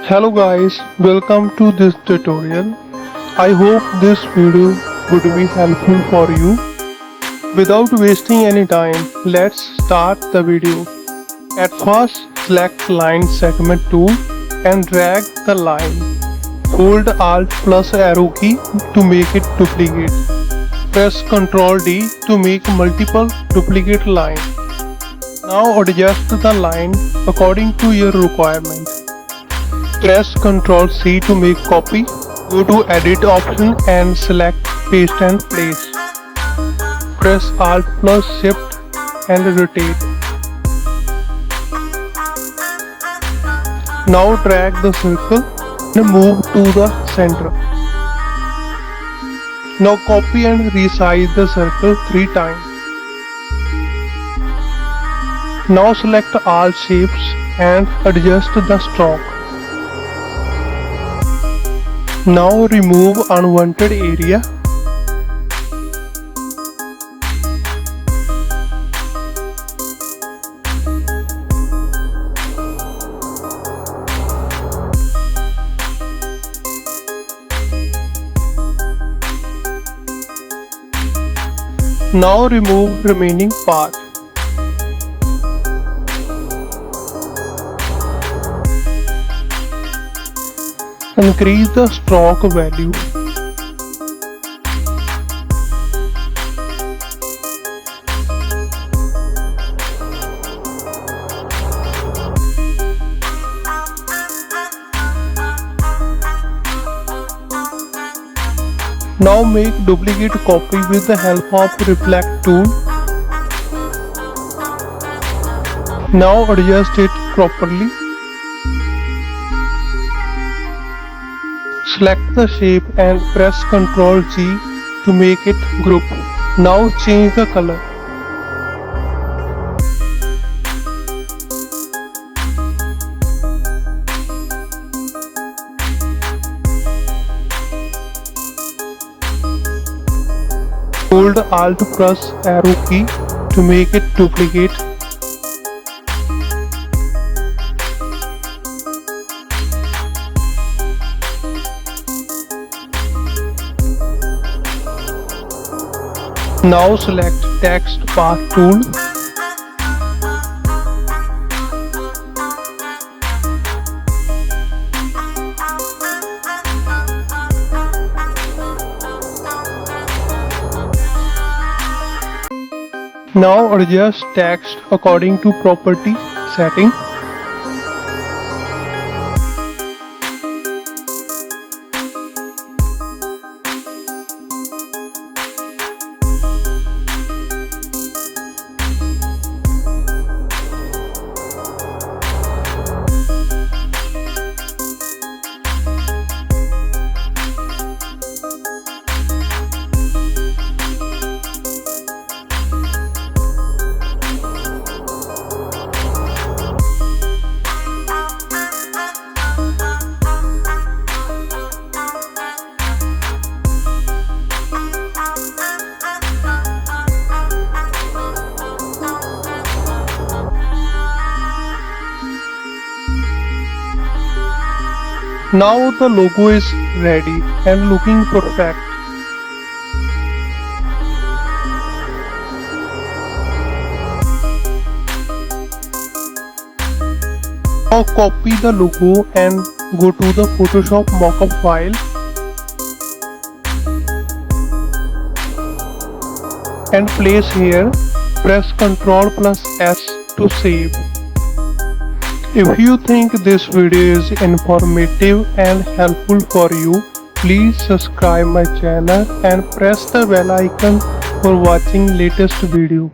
Hello guys, welcome to this tutorial. I hope this video would be helpful for you. Without wasting any time, let's start the video. At first, select line segment tool and drag the line. Hold Alt plus arrow key to make it duplicate. Press Ctrl D to make multiple duplicate lines. Now adjust the line according to your requirement. Press Ctrl C to make copy. Go to edit option and select paste and place. Press Alt plus shift and rotate. Now drag the circle and move to the center. Now copy and resize the circle 3 times. Now select all shapes and adjust the stroke. Now remove unwanted area. Now remove remaining part. Increase the stroke value. Now make duplicate copy with the help of reflect tool. Now adjust it properly. Select the shape and press Ctrl G to make it group. Now change the color. Hold Alt plus arrow key to make it duplicate. Now select text path tool. Now adjust text according to property setting. Now the logo is ready and looking perfect. Now copy the logo and go to the Photoshop mockup file. And place here. Press Ctrl plus S to save. If you think this video is informative and helpful for you, please subscribe my channel and press the bell icon for watching latest video.